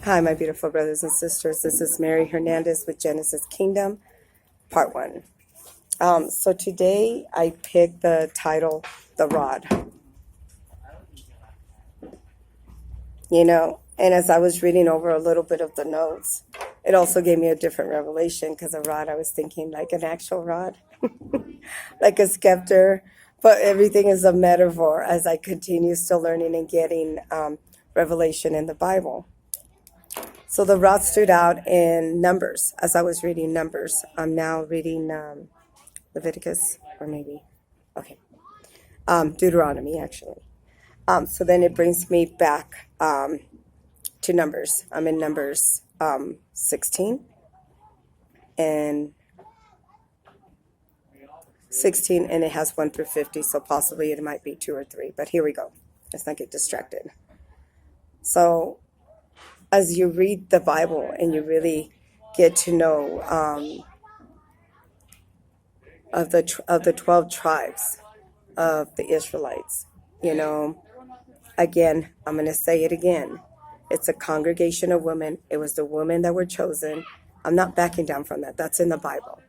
Hi, my beautiful brothers and sisters. This is Mary Hernandez with Genesis Kingdom, Part 1. So today I picked the title, The Rod. And as I was reading over a little bit of the notes, it also gave me a different revelation because a rod, I was thinking like an actual rod, like a scepter, but everything is a metaphor as I continue still learning and getting revelation in the Bible. So the rod stood out in Numbers as I was reading Numbers. I'm now reading Leviticus, or maybe, Deuteronomy, actually. So then it brings me back to Numbers. I'm in Numbers 16 and it has 1 through 50, so possibly it might be 2 or 3, but here we go. Let's not get distracted. So as you read the Bible and you really get to know of the 12 tribes of the Israelites, again, I'm going to say it again. It's a congregation of women. It was the women that were chosen. I'm not backing down from that. That's in the Bible.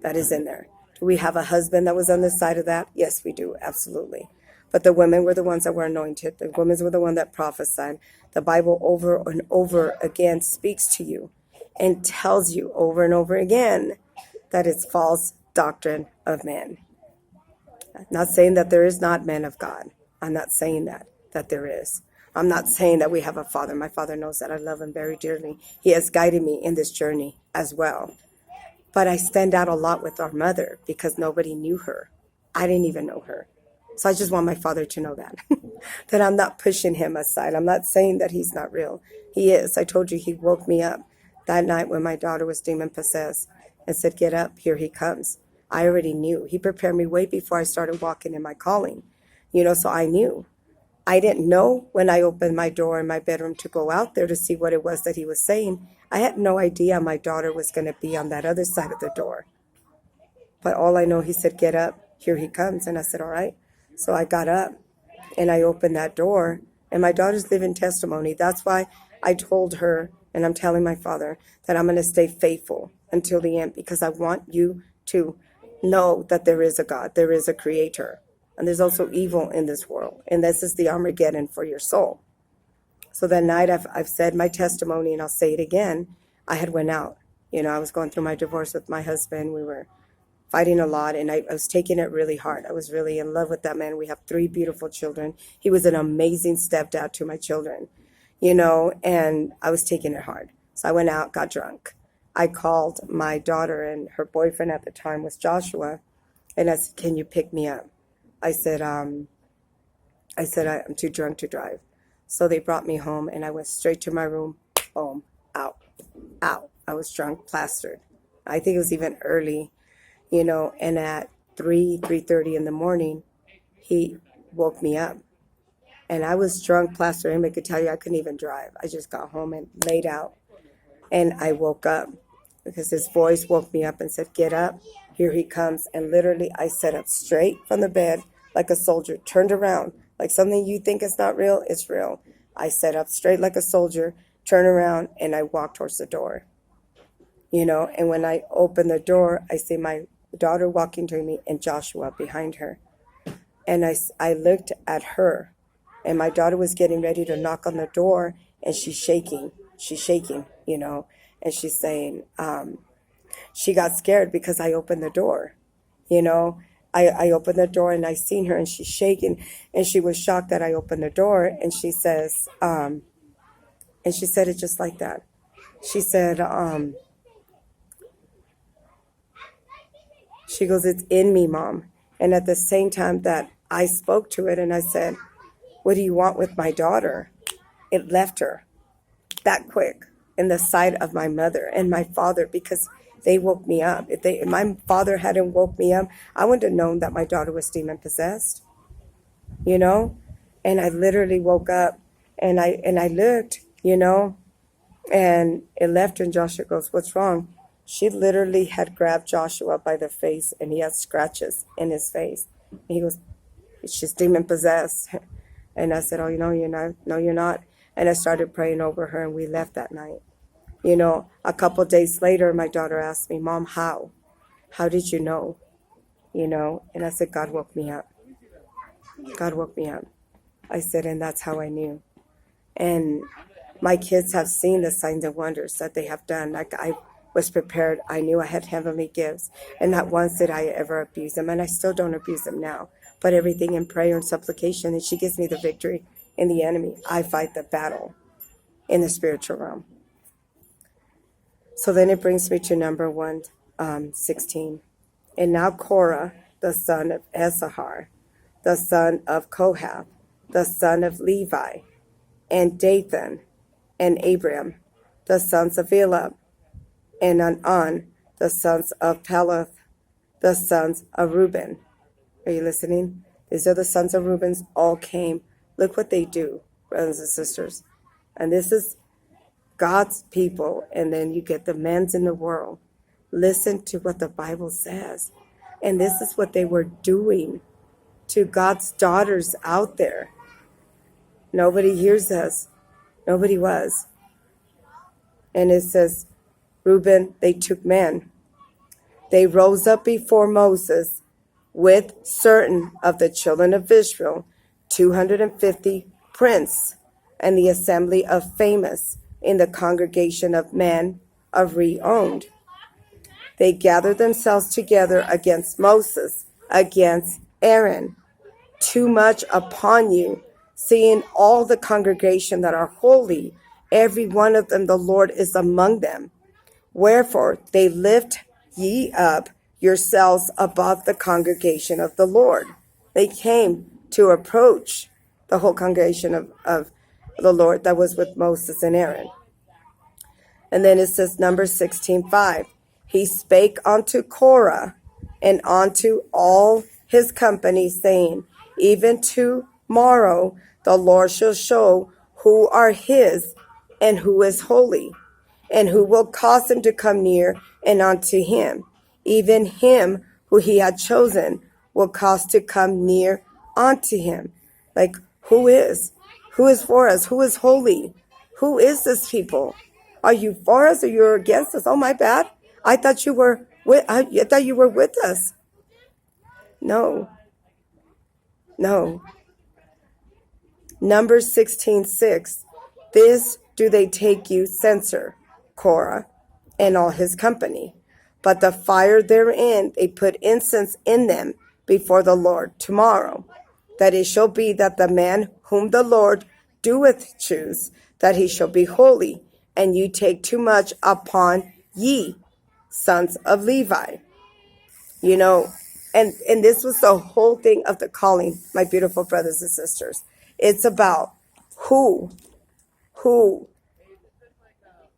That is in there. Do we have a husband that was on the side of that? Yes, we do. Absolutely. But the women were the ones that were anointed. The women were the ones that prophesied. The Bible over and over again speaks to you and tells you over and over again that it's false doctrine of men. I'm not saying that there is not men of God. I'm not saying that there is. I'm not saying that we have a father. My father knows that. I love him very dearly. He has guided me in this journey as well. But I stand out a lot with our mother because nobody knew her. I didn't even know her. So I just want my father to know that, that I'm not pushing him aside. I'm not saying that he's not real. He is. I told you he woke me up that night when my daughter was demon possessed and said, get up, here he comes. I already knew. He prepared me way before I started walking in my calling, so I knew. I didn't know when I opened my door in my bedroom to go out there to see what it was that he was saying. I had no idea my daughter was going to be on that other side of the door. But all I know, he said, get up, here he comes. And I said, all right. So I got up and I opened that door, and my daughter's living testimony. That's why I told her, and I'm telling my father, that I'm going to stay faithful until the end, because I want you to know that there is a God, there is a creator, and there's also evil in this world. And this is the Armageddon for your soul. So that night I've said my testimony, and I'll say it again. I had went out. I was going through my divorce with my husband. We were fighting a lot, and I was taking it really hard. I was really in love with that man. We have 3 beautiful children. He was an amazing stepdad to my children, and I was taking it hard. So I went out, got drunk. I called my daughter, and her boyfriend at the time was Joshua, and I said, can you pick me up? I said, I'm too drunk to drive. So they brought me home, and I went straight to my room. Boom, out. I was drunk, plastered. I think it was even early, and at 3:30 in the morning, he woke me up. And I was drunk, plastered. Anybody could tell you I couldn't even drive. I just got home and laid out. And I woke up because his voice woke me up and said, get up, here he comes. And literally I sat up straight from the bed like a soldier, turned around. Like something you think is not real, it's real. I sat up straight like a soldier, turned around, and I walked towards the door. And when I opened the door, I see my daughter walking to me and Joshua behind her. And I looked at her, and my daughter was getting ready to knock on the door, and she's shaking, and she's saying, she got scared because I opened the door, I opened the door and I seen her, and she's shaking, and she was shocked that I opened the door. And she says, and she said it just like that. She said, she goes, it's in me, Mom. And at the same time that I spoke to it and I said, what do you want with my daughter? It left her that quick in the sight of my mother and my father, because they woke me up. If my father hadn't woke me up, I wouldn't have known that my daughter was demon possessed, And I literally woke up and I looked, and it left her, and Joshua goes, what's wrong? She literally had grabbed Joshua by the face, and he had scratches in his face. And he goes, she's demon possessed. And I said, oh, you're not. No, you're not. And I started praying over her, and we left that night. A couple days later, my daughter asked me, Mom, how? How did you know? And I said, God woke me up. God woke me up. I said, and that's how I knew. And my kids have seen the signs and wonders that they have done. Like, I was prepared. I knew I had heavenly gifts. And not once did I ever abuse them. And I still don't abuse them now. But everything in prayer and supplication. And she gives me the victory in the enemy. I fight the battle in the spiritual realm. So then it brings me to number 116. And now Korah, the son of Izhar, the son of Kohath, the son of Levi, and Dathan and Abiram, the sons of Eliab, and Anan, the sons of Peleth, the sons of Reuben. Are you listening? These are the sons of Reuben, all came. Look what they do, brothers and sisters. And this is God's people, and then you get the men's in the world. Listen to what the Bible says. And this is what they were doing to God's daughters out there. Nobody hears us. Nobody was. And it says, Reuben, they took men. They rose up before Moses with certain of the children of Israel, 250 prince, and the assembly of famous in the congregation of men of Reuben. They gathered themselves together against Moses, against Aaron. Too much upon you, seeing all the congregation that are holy, every one of them the Lord is among them. Wherefore they lift ye up yourselves above the congregation of the Lord. They came to approach the whole congregation of the Lord that was with Moses and Aaron. And then it says, Numbers 16:5. He spake unto Korah and unto all his company, saying, Even tomorrow the Lord shall show who are his and who is holy, and who will cause him to come near and unto him. Even him who he had chosen will cause to come near unto him. Like, who is? Who is for us? Who is holy? Who is this people? Are you for us or you're against us? Oh, my bad. I thought you were with us. No. Numbers 16:6. This do they take you censor, Korah, and all his company. But the fire therein they put incense in them before the Lord tomorrow. That it shall be that the man whom the Lord doeth choose, that he shall be holy, and you take too much upon ye, sons of Levi. And this was the whole thing of the calling, my beautiful brothers and sisters. It's about who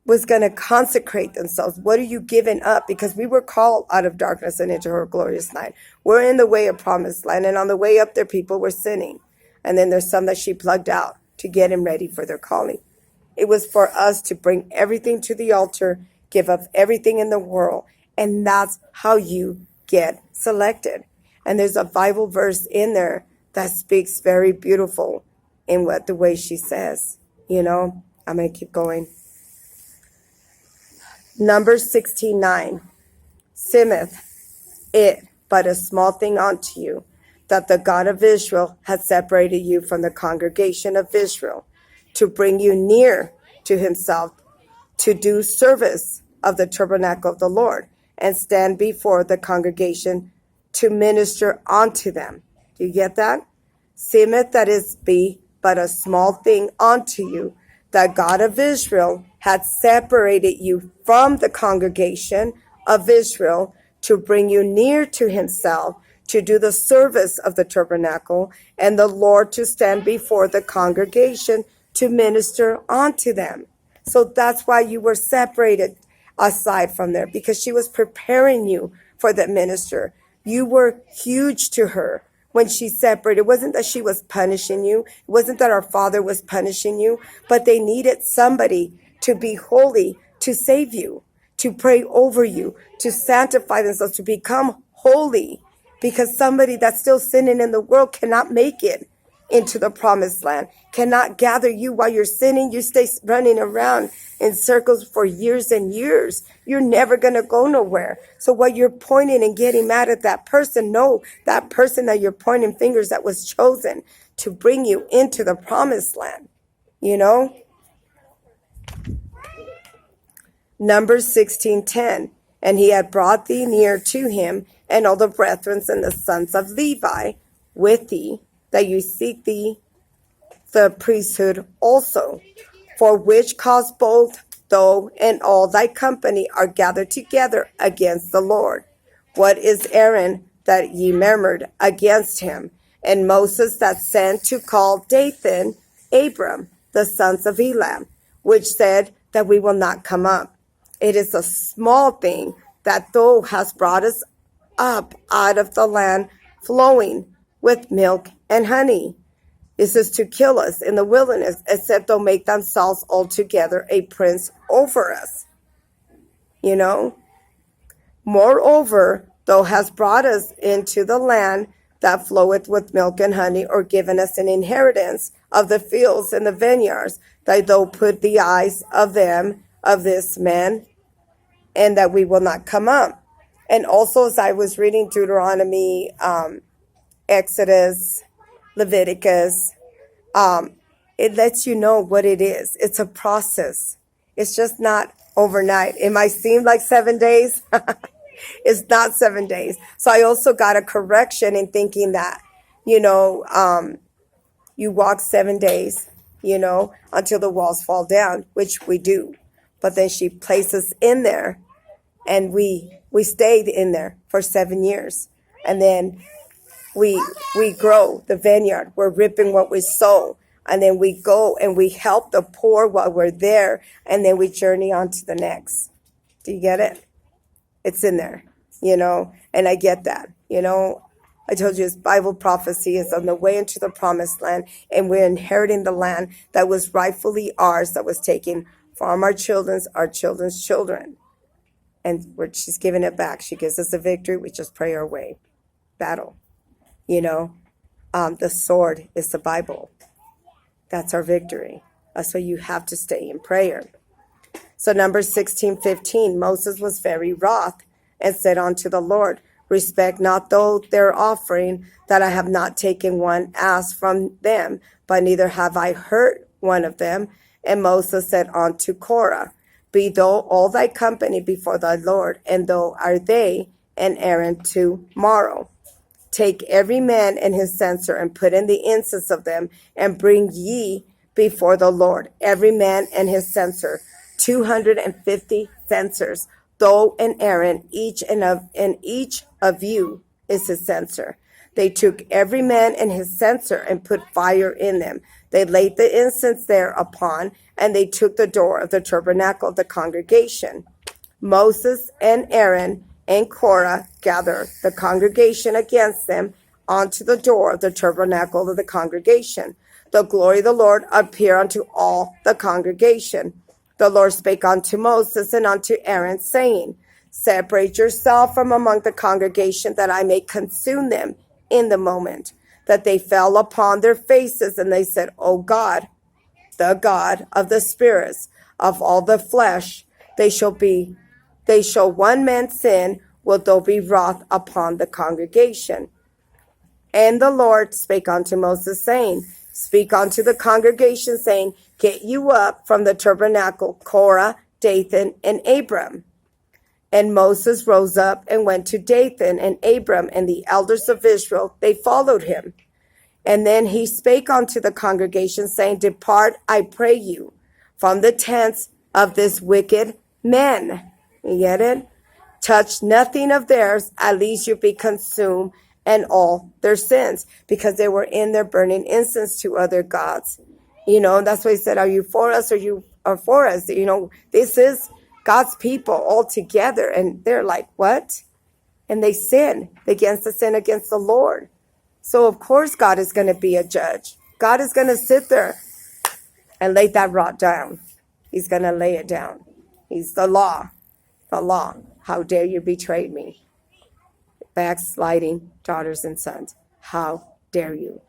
was going to consecrate themselves. What are you giving up? Because we were called out of darkness and into her glorious light. We're in the way of promised land, and on the way up there, people were sinning. And then there's some that she plugged out to get them ready for their calling. It was for us to bring everything to the altar, give up everything in the world, and that's how you get selected. And there's a Bible verse in there that speaks very beautiful in the way she says. I'm going to keep going. Numbers 16:9. Seemeth it but a small thing unto you, that the God of Israel hath separated you from the congregation of Israel, to bring you near to himself, to do service of the tabernacle of the Lord, and stand before the congregation to minister unto them. Do you get that? Seemeth that it be but a small thing unto you, that God of Israel hath separated you from the congregation of Israel, to bring you near to himself, to do the service of the tabernacle, and the Lord to stand before the congregation to minister unto them. So that's why you were separated aside from there, because she was preparing you for the minister. You were huge to her when she separated. It wasn't that she was punishing you. It wasn't that our Father was punishing you, but they needed somebody to be holy to save you, to pray over you, to sanctify themselves, to become holy, because somebody that's still sinning in the world cannot make it. into the promised land, cannot gather you while you're sinning. You stay running around in circles for years and years. You're never going to go nowhere. So while you're pointing and getting mad at that person, no, that person that you're pointing fingers that was chosen to bring you into the promised land, you know? Numbers 16:10. And he had brought thee near to him, and all the brethren and the sons of Levi with thee, that you seek thee the priesthood also, for which cause both thou and all thy company are gathered together against the Lord. What is Aaron that ye murmured against him? And Moses that sent to call Dathan, Abiram, the sons of Eliab, which said that we will not come up. It is a small thing that thou hast brought us up out of the land flowing with milk and honey. This is to kill us in the wilderness, except they'll make themselves altogether a prince over us. You know? Moreover, thou hast brought us into the land that floweth with milk and honey, or given us an inheritance of the fields and the vineyards, that thou put the eyes of them, of this man, and that we will not come up. And also, as I was reading Deuteronomy, Exodus, Leviticus, it lets you know what it is. It's a process. It's just not overnight. It might seem like 7 days. It's not 7 days. So I also got a correction in thinking that, you walk 7 days, until the walls fall down, which we do. But then she places in there, and we stayed in there for 7 years. And then we grow the vineyard. We're ripping what we sow. And then we go and we help the poor while we're there. And then we journey on to the next. Do you get it? It's in there, and I get that, I told you, it's Bible prophecy is on the way into the promised land, and we're inheriting the land that was rightfully ours, that was taken from our children's children. And she's giving it back. She gives us a victory. We just pray our way. Battle. The sword is the Bible. That's our victory. That's why you have to stay in prayer. So Numbers 16:15, Moses was very wroth and said unto the Lord, respect not thou their offering, that I have not taken one ass from them, but neither have I hurt one of them. And Moses said unto Korah, be thou all thy company before thy Lord, and thou are they, and Aaron tomorrow. Take every man and his censer, and put in the incense of them, and bring ye before the Lord, every man and his censer, 250 censers, thou and Aaron, each of you is his censer. They took every man and his censer and put fire in them. They laid the incense thereupon, and they took the door of the tabernacle of the congregation. Moses and Aaron and Korah gathered the congregation against them unto the door of the tabernacle of the congregation. The glory of the Lord appeared unto all the congregation. The Lord spake unto Moses and unto Aaron, saying, separate yourself from among the congregation, that I may consume them in the moment. That they fell upon their faces, and they said, O God, the God of the spirits of all the flesh, they shall one man sin, will thou be wroth upon the congregation. And the Lord spake unto Moses, saying, speak unto the congregation, saying, get you up from the tabernacle, Korah, Dathan, and Abiram. And Moses rose up and went to Dathan and Abiram, and the elders of Israel, they followed him. And then he spake unto the congregation, saying, depart, I pray you, from the tents of this wicked men. You get it? Touch nothing of theirs, at least you be consumed, and all their sins, because they were in there burning incense to other gods. And that's why he said, are you for us, or you are for us? This is God's people all together. And they're like, what? And they sin against the Lord. So of course God is going to be a judge. God is going to sit there and lay that rod down. He's going to lay it down. He's the law. The law. How dare you betray me? Backsliding daughters and sons. How dare you?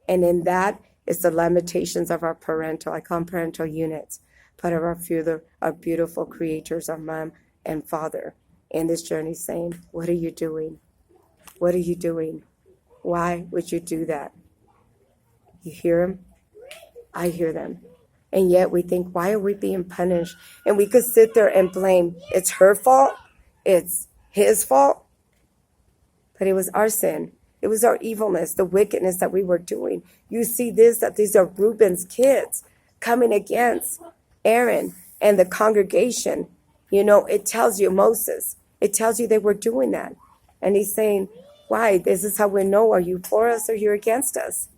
And in that is the limitations of our parental, I call them parental units, but of our beautiful creators, our mom and father in this journey saying, what are you doing? What are you doing? Why would you do that? You hear them? I hear them. And yet we think, why are we being punished? And we could sit there and blame, it's her fault, it's his fault. But it was our sin. It was our evilness, the wickedness that we were doing. You see this, that these are Reuben's kids coming against Aaron and the congregation. You know, it tells you, Moses, it tells you they were doing that. And he's saying, why? This is how we know, are you for us or you're against us?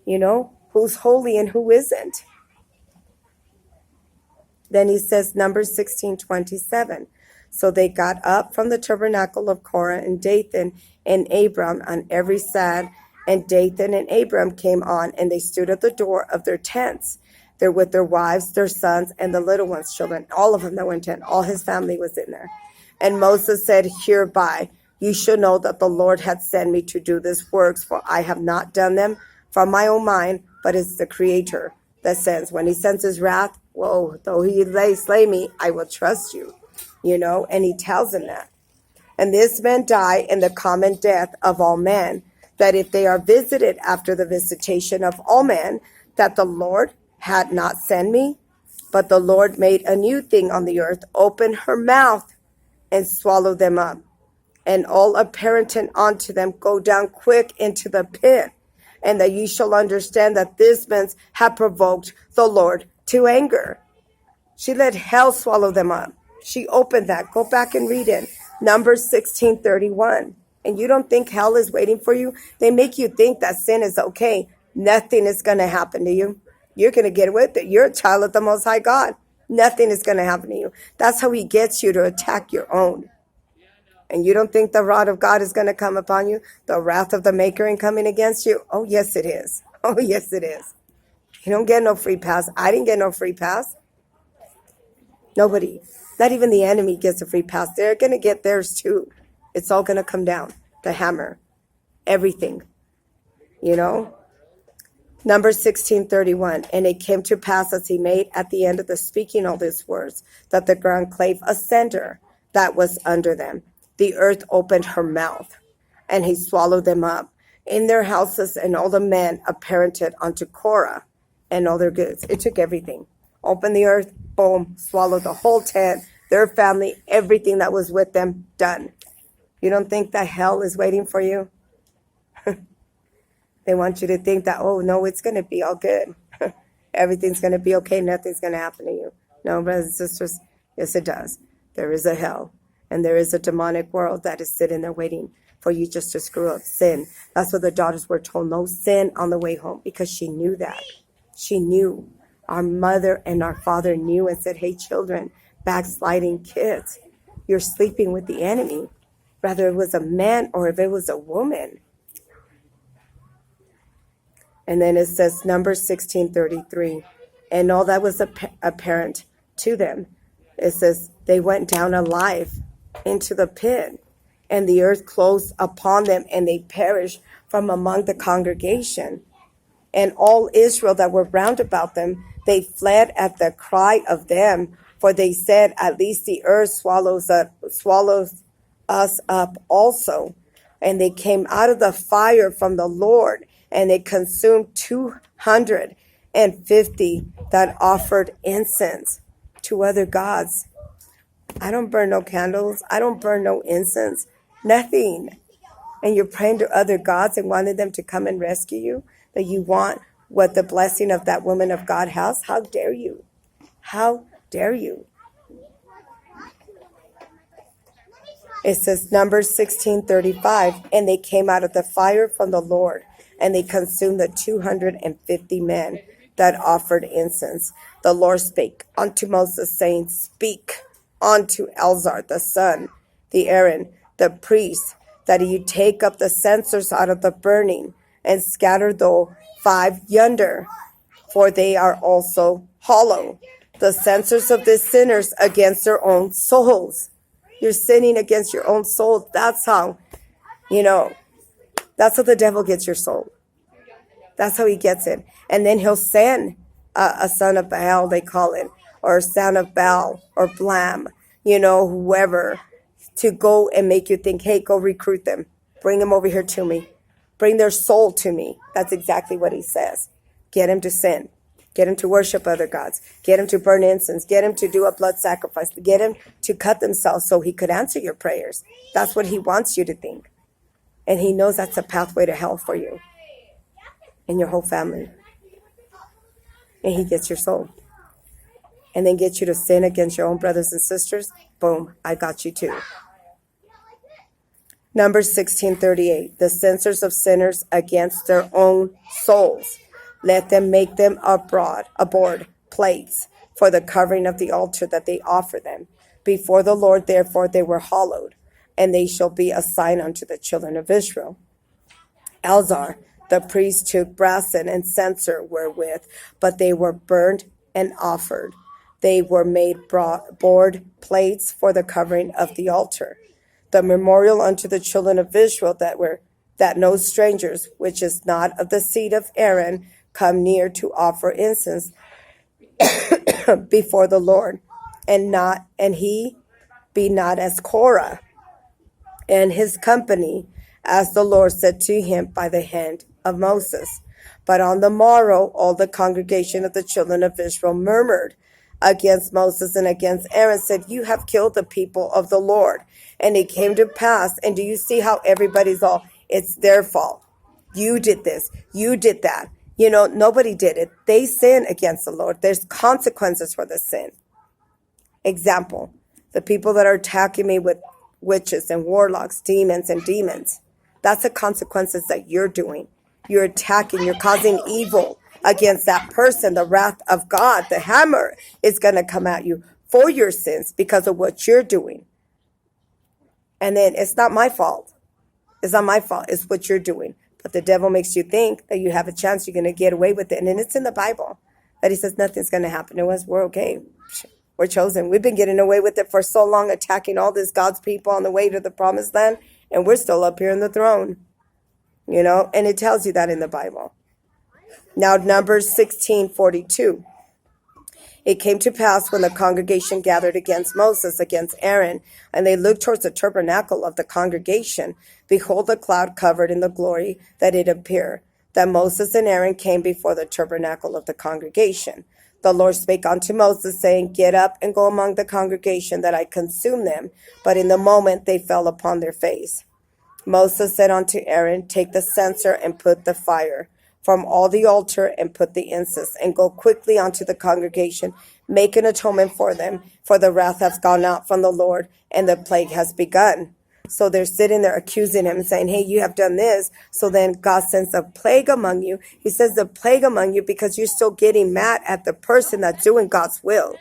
You know, who's holy and who isn't? Then he says, Numbers 16:27. So they got up from the tabernacle of Korah and Dathan and Abiram on every side. And Dathan and Abiram came on, and they stood at the door of their tents. They're with their wives, their sons, and the little ones' children. All of them that were in tent. All his family was in there. And Moses said, hereby you should know that the Lord had sent me to do this works, for I have not done them from my own mind, but it's the Creator that sends. When he sends his wrath, whoa, though he slay me, I will trust you. You know, and he tells them that. And this men die in the common death of all men, that if they are visited after the visitation of all men, that the Lord had not sent me, but the Lord made a new thing on the earth, opened her mouth and swallowed them up. And all apparent unto them go down quick into the pit, and that ye shall understand that this men have provoked the Lord to anger. She let hell swallow them up. She opened that. Go back and read it. Numbers 16:31. And you don't think hell is waiting for you? They make you think that sin is okay. Nothing is going to happen to you. You're going to get with it. You're a child of the Most High God. Nothing is going to happen to you. That's how he gets you to attack your own. And you don't think the rod of God is going to come upon you? The wrath of the Maker in coming against you? Oh, yes, it is. Oh, yes, it is. You don't get no free pass. I didn't get no free pass. Nobody. Not even the enemy gets a free pass. They're going to get theirs too. It's all going to come down. The hammer. Everything. You know? Numbers 16:31. And it came to pass as he made at the end of the speaking all these words, that the ground clave asunder that was under them. The earth opened her mouth, and he swallowed them up in their houses, and all the men apparented unto Korah and all their goods. It took everything. Opened the earth, boom, swallowed the whole tent, their family, everything that was with them, done. You don't think that hell is waiting for you? They want you to think that, oh, no, it's going to be all good. Everything's going to be okay. Nothing's going to happen to you. No, brothers and sisters, yes, it does. There is a hell, and there is a demonic world that is sitting there waiting for you just to screw up, sin. That's what the daughters were told, no sin on the way home, because she knew that. She knew. Our mother and our father knew and said, hey, children, backsliding kids, you're sleeping with the enemy, whether it was a man or if it was a woman. And then it says, Numbers 16:33, and all that was apparent to them. It says, they went down alive into the pit, and the earth closed upon them, and they perished from among the congregation. And all Israel that were round about them, they fled at the cry of them, for they said, at least the earth swallows us up also. And they came out of the fire from the Lord, and it consumed 250 that offered incense to other gods. I don't burn no candles. I don't burn no incense. Nothing. And you're praying to other gods and wanting them to come and rescue you? That you want what the blessing of that woman of God has? How dare you? How dare you? It says, Numbers 16:35, and they came out of the fire from the Lord, and they consumed the 250 men that offered incense. The Lord spake unto Moses, saying, speak unto Izhar the son, the Aaron, the priest, that you take up the censers out of the burning, and scatter the 5 yonder, for they are also hollow. The censers of the sinners against their own souls. You're sinning against your own soul. That's how, that's how the devil gets your soul. That's how he gets it. And then he'll send a son of Baal, they call it, or a son of Baal, or Blam, whoever, to go and make you think, hey, go recruit them. Bring them over here to me. Bring their soul to me. That's exactly what he says. Get him to sin. Get him to worship other gods. Get him to burn incense. Get him to do a blood sacrifice. Get him to cut themselves so he could answer your prayers. That's what he wants you to think. And he knows that's a pathway to hell for you and your whole family. And he gets your soul. And then gets you to sin against your own brothers and sisters. Boom, I got you too. Numbers 16:38. The censers of sinners against their own souls. Let them make them aboard plates for the covering of the altar that they offer them. Before the Lord, therefore, they were hallowed, and they shall be a sign unto the children of Israel. Izhar, the priest, took brasen and censer wherewith, but they were burnt and offered. They were made board plates for the covering of the altar. The memorial unto the children of Israel that no strangers, which is not of the seed of Aaron, come near to offer incense before the Lord, and he be not as Korah and his company, as the Lord said to him by the hand of Moses. But on the morrow all the congregation of the children of Israel murmured against Moses and against Aaron, said, you have killed the people of the Lord. And it came to pass, and do you see how everybody's it's their fault. You did this, you did that. Nobody did it. They sin against the Lord. There's consequences for the sin. Example, the people that are attacking me with witches and warlocks, demons and demons. That's the consequences that you're doing. You're attacking, you're causing evil against that person. The wrath of God, the hammer, is going to come at you for your sins because of what you're doing. And then it's not my fault. It's not my fault. It's what you're doing. But the devil makes you think that you have a chance, you're going to get away with it. And then it's in the Bible that he says nothing's going to happen to us. We're okay. We're chosen. We've been getting away with it for so long, attacking all these God's people on the way to the promised land. And we're still up here in the throne. And it tells you that in the Bible. Now, Numbers 16:42. It came to pass when the congregation gathered against Moses, against Aaron, and they looked towards the tabernacle of the congregation. Behold, the cloud covered in the glory that it appeared, that Moses and Aaron came before the tabernacle of the congregation. The Lord spake unto Moses, saying, get up and go among the congregation, that I consume them. But in the moment they fell upon their face. Moses said unto Aaron, take the censer and put the fire from all the altar and put the incense, and go quickly unto the congregation, make an atonement for them, for the wrath has gone out from the Lord, and the plague has begun. So they're sitting there accusing him and saying, hey, you have done this. So then God sends a plague among you. He says the plague among you because you're still getting mad at the person that's doing God's will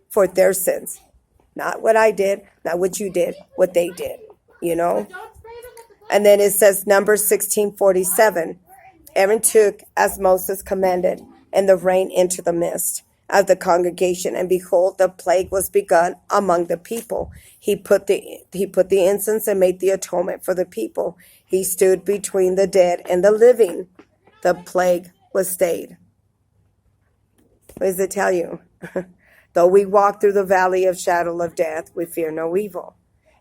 for their sins. Not what I did, not what you did, what they did, And then it says, Numbers 16:47. Aaron took as Moses commanded, and the rain into the midst of the congregation, and behold, the plague was begun among the people. He put the incense and made the atonement for the people. He stood between the dead and the living. The plague was stayed. What does it tell you? Though we walk through the valley of shadow of death, we fear no evil.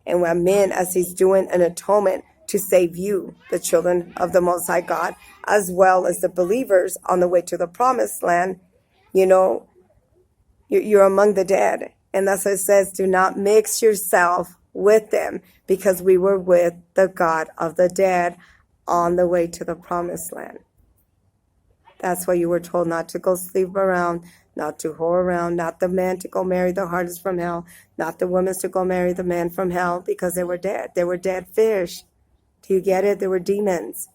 And when men, as he's doing an atonement to save you, the children of the Most High God, as well as the believers on the way to the promised land, you're among the dead. And that's what it says, do not mix yourself with them, because we were with the God of the dead on the way to the promised land. That's why you were told not to go sleep around, not to whore around, not the man to go marry the hardest from hell, not the women to go marry the man from hell, because they were dead. They were dead fish. Do you get it? They were demons.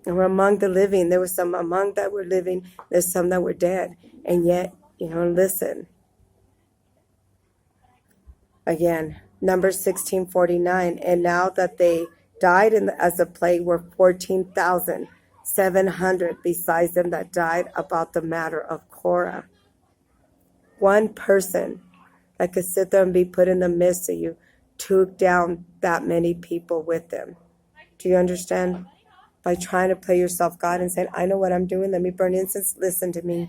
And we're among the living. There were some among that were living. There's some that were dead. And yet, listen. Again, Numbers 16:49. And now that they died as a plague were 14,700, besides them that died about the matter of Korah. One person that could sit there and be put in the midst of you took down that many people with them. Do you understand? by trying to play yourself God and saying, I know what I'm doing. Let me burn incense. Listen to me.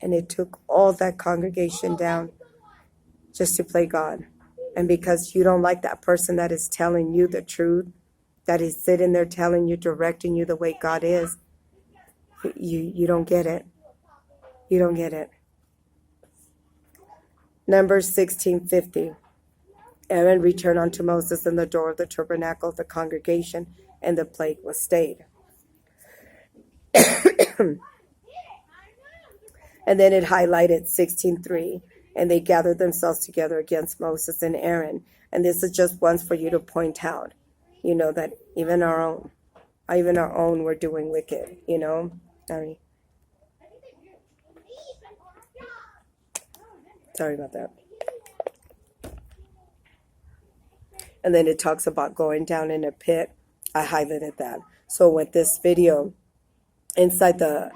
And it took all that congregation down just to play God. And because you don't like that person that is telling you the truth, that is sitting there telling you, directing you the way God is, you don't get it. You don't get it. Numbers 16:50. Aaron returned unto Moses in the door of the tabernacle of the congregation, and the plague was stayed. And then it highlighted 16:3. And they gathered themselves together against Moses and Aaron. And this is just once for you to point out, that even our own were doing wicked, Sorry about that. And then it talks about going down in a pit. I highlighted that. So with this video, inside the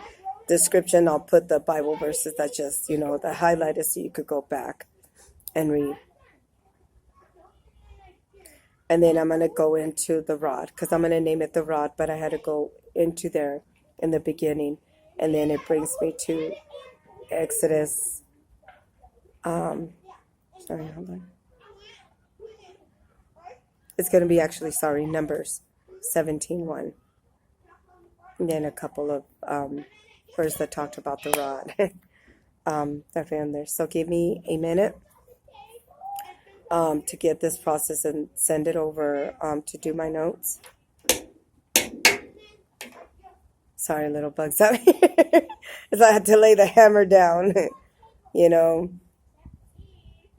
description, I'll put the Bible verses that just, the highlighted so you could go back and read. And then I'm going to go into the rod, because I'm going to name it the rod, but I had to go into there in the beginning. And then it brings me to Exodus. Hold on. It's going to be Numbers 17:1. And then a couple of verses that talked about the rod. I found there. So give me a minute to get this process and send it over to do my notes. Sorry, little bugs out here. Because I had to lay the hammer down,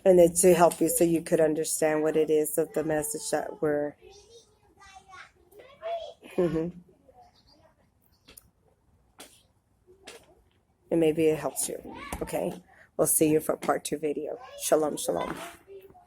And then to help you so you could understand what it is of the message that we're... And maybe it helps you. Okay? We'll see you for part 2 video. Shalom, shalom.